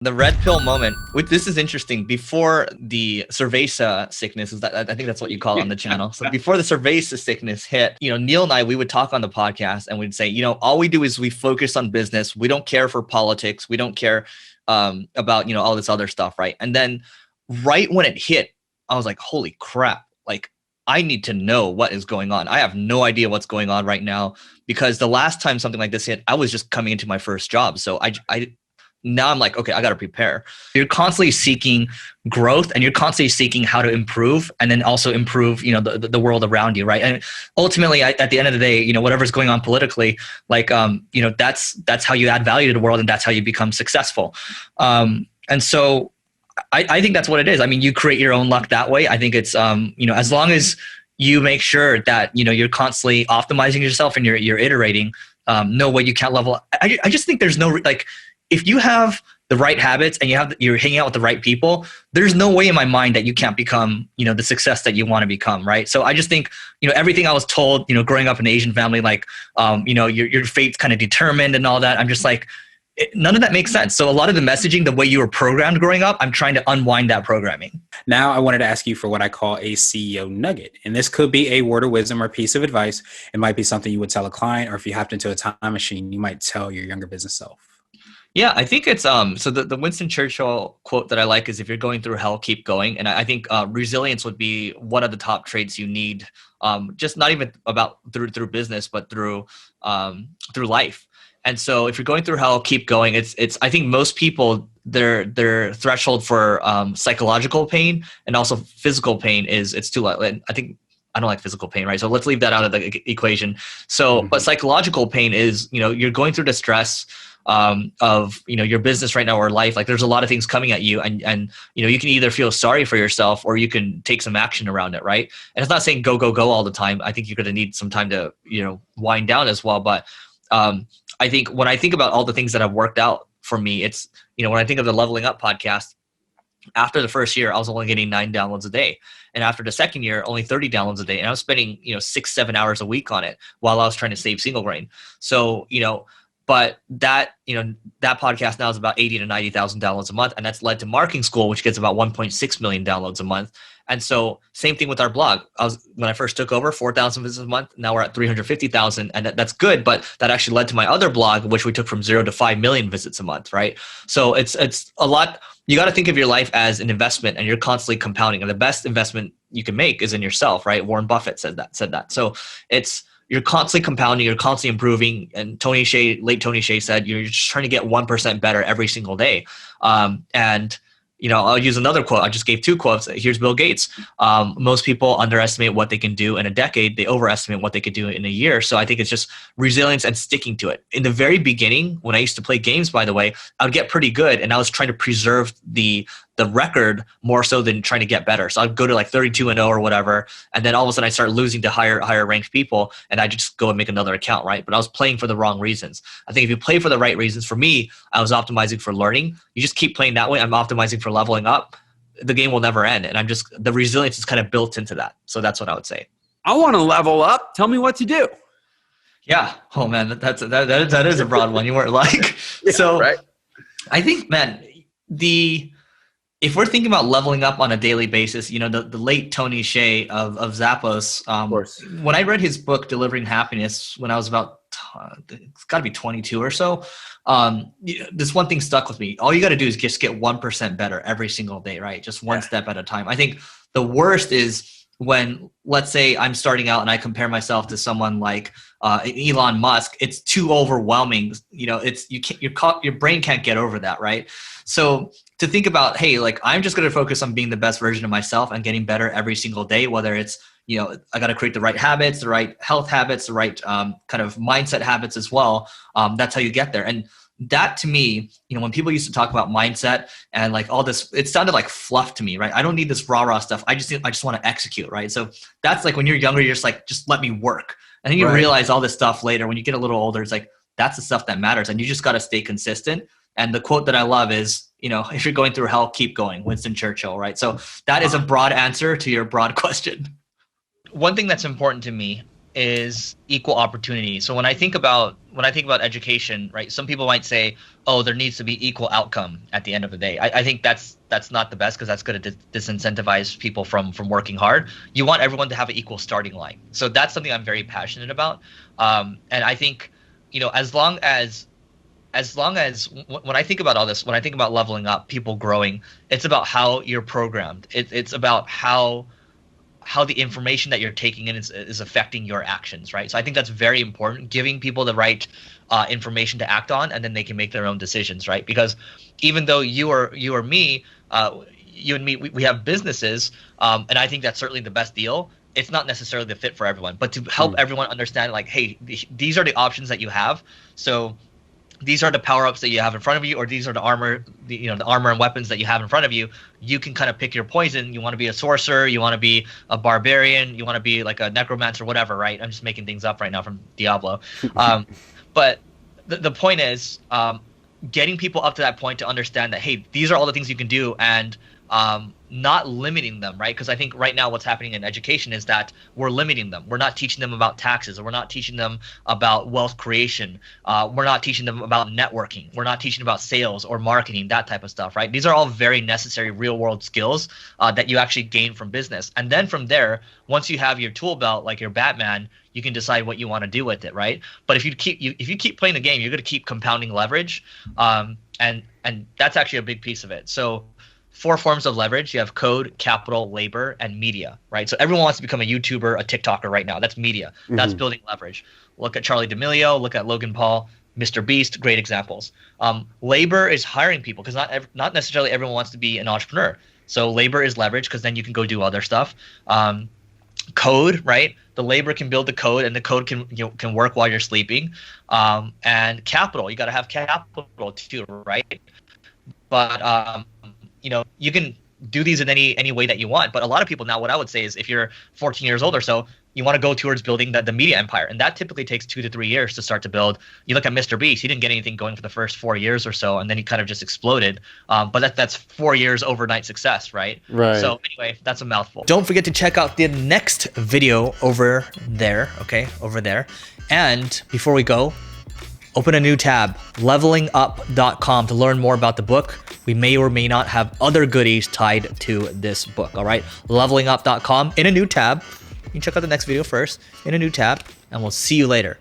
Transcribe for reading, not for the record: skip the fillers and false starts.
The red pill moment, which this is interesting. Before the cerveza sickness, is that I think that's what you call it on the channel. So before the cerveza sickness hit, Neil and I, we would talk on the podcast and we'd say, all we do is we focus on business. We don't care for politics. We don't care about, all this other stuff. Right. And then right when it hit, I was like, holy crap. Like, I need to know what is going on. I have no idea what's going on right now, because the last time something like this hit, I was just coming into my first job. So now I'm like, okay, I got to prepare. You're constantly seeking growth, and you're constantly seeking how to improve, and then also improve, the world around you. Right. And ultimately at the end of the day, whatever's going on politically, like, that's how you add value to the world, and that's how you become successful. And so I think that's what it is. I mean, you create your own luck that way. I think it's, as long as you make sure that, you're constantly optimizing yourself and you're iterating, no way you can't level. I just think there's no, like, if you have the right habits and you're hanging out with the right people, there's no way in my mind that you can't become, the success that you want to become. Right. So I just think, everything I was told, growing up in an Asian family, like, your fate's kind of determined and all that. I'm just like, none of that makes sense. So a lot of the messaging, the way you were programmed growing up, I'm trying to unwind that programming. Now I wanted to ask you for what I call a CEO nugget. And this could be a word of wisdom or piece of advice. It might be something you would tell a client, or if you hopped into a time machine, you might tell your younger business self. Yeah, I think it's so the Winston Churchill quote that I like is, if you're going through hell, keep going. And I think resilience would be one of the top traits you need, just not even about through business, but through life. And so if you're going through hell, keep going. It's I think most people, their threshold for psychological pain and also physical pain is it's too low. And I think I don't like physical pain, right? So let's leave that out of the equation. So, but psychological pain is, you're going through the stress of, your business right now or life. Like, there's a lot of things coming at you, and you can either feel sorry for yourself or you can take some action around it. Right. And it's not saying go all the time. I think you're going to need some time to, wind down as well. But I think when I think about all the things that have worked out for me, it's, when I think of the Leveling Up podcast, after the first year, I was only getting 9 downloads a day. And after the second year, only 30 downloads a day. And I was spending, 6-7 hours a week on it while I was trying to save single grain. So, but that, that podcast now is about 80 to 90,000 downloads a month. And that's led to Marketing School, which gets about 1.6 million downloads a month. And so same thing with our blog. When I first took over, 4,000 visits a month. Now we're at 350,000, and that's good. But that actually led to my other blog, which we took from 0 to 5 million visits a month, right? So it's a lot. You got to think of your life as an investment, and you're constantly compounding. And the best investment you can make is in yourself, right? Warren Buffett said that. So you're constantly compounding, you're constantly improving. And late Tony Hsieh said, you're just trying to get 1% better every single day. And I'll use another quote. I just gave 2 quotes. Here's Bill Gates. Most people underestimate what they can do in a decade. They overestimate what they could do in a year. So I think it's just resilience and sticking to it. In the very beginning, when I used to play games, by the way, I would get pretty good, and I was trying to preserve the record more so than trying to get better. So I'd go to like 32-0 or whatever, and then all of a sudden I start losing to higher ranked people, and I just go and make another account, right? But I was playing for the wrong reasons. I think if you play for the right reasons, for me, I was optimizing for learning. You just keep playing that way. I'm optimizing for leveling up. The game will never end, and the resilience is kind of built into that. So that's what I would say. I want to level up. Tell me what to do. Yeah. Oh man, that is a broad one. You weren't like, yeah, so right. I think, man, if we're thinking about leveling up on a daily basis, the late Tony Hsieh of Zappos, Of course. when I read his book, Delivering Happiness, when I was about, it's got to be 22 or so, this one thing stuck with me. All you got to do is just get 1% better every single day, right? Just one step at a time. I think the worst is when, let's say I'm starting out and I compare myself to someone like Elon Musk. It's too overwhelming. Your brain can't get over that, right? So to think about, hey, like, I'm just going to focus on being the best version of myself and getting better every single day, whether it's, I got to create the right habits, the right health habits, the right kind of mindset habits as well. That's how you get there. And that, to me, when people used to talk about mindset and like all this, it sounded like fluff to me, right? I don't need this rah stuff. I just want to execute, right? So that's like when you're younger, you're just like, just let me work. And then you realize all this stuff later when you get a little older. It's like, that's the stuff that matters. And you just got to stay consistent. And the quote that I love is, if you're going through hell, keep going. Winston Churchill, right? So that is a broad answer to your broad question. One thing that's important to me is equal opportunity. So when I think about education, right, some people might say, oh, there needs to be equal outcome at the end of the day. I think that's not the best, because that's going to disincentivize people from working hard. You want everyone to have an equal starting line. So that's something I'm very passionate about. And I think, as long as when I think about all this, when I think about leveling up, people growing, it's about how you're programmed. It's about how the information that you're taking in is affecting your actions, right? So I think that's very important, giving people the right information to act on, and then they can make their own decisions, right? Because even though you or me, you and me, we have businesses, and I think that's certainly the best deal. It's not necessarily the fit for everyone, but to help everyone understand, like, hey, these are the options that you have. So these are the power-ups that you have in front of you, or these are the armor, the armor and weapons that you have in front of you. You can kind of pick your poison. You want to be a sorcerer, you want to be a barbarian, you want to be like a necromancer, whatever, right? I'm just making things up right now from Diablo. But the point is, getting people up to that point to understand that, hey, these are all the things you can do, and not limiting them, right? Because I think right now what's happening in education is that we're limiting them. We're not teaching them about taxes, or we're not teaching them about wealth creation. We're not teaching them about networking. We're not teaching about sales or marketing, that type of stuff, right? These are all very necessary real world skills that you actually gain from business. And then from there, once you have your tool belt, like your Batman, you can decide what you want to do with it, right? But if you keep playing the game, you're going to keep compounding leverage, and that's actually a big piece of it. So 4 forms of leverage. You have code, capital, labor, and media, right? So everyone wants to become a YouTuber, a TikToker right now. That's media. That's building leverage. Look at Charlie D'Amelio, look at Logan Paul, Mr. Beast, great examples. Labor is hiring people, because not necessarily everyone wants to be an entrepreneur. So labor is leverage, because then you can go do other stuff. Code, right? The labor can build the code, and the code can work while you're sleeping. And capital, you got to have capital too, right? But you can do these in any way that you want. But a lot of people now, what I would say is, if you're 14 years old or so, you want to go towards building the media empire. And that typically takes 2 to 3 years to start to build. You look at Mr. Beast, he didn't get anything going for the first 4 years or so, and then he kind of just exploded. But that's 4 years overnight success, right? Right. So anyway, that's a mouthful. Don't forget to check out the next video over there, okay? Over there. And before we go, open a new tab, levelingup.com, to learn more about the book. We may or may not have other goodies tied to this book, all right? Levelingup.com in a new tab. You can check out the next video first in a new tab, and we'll see you later.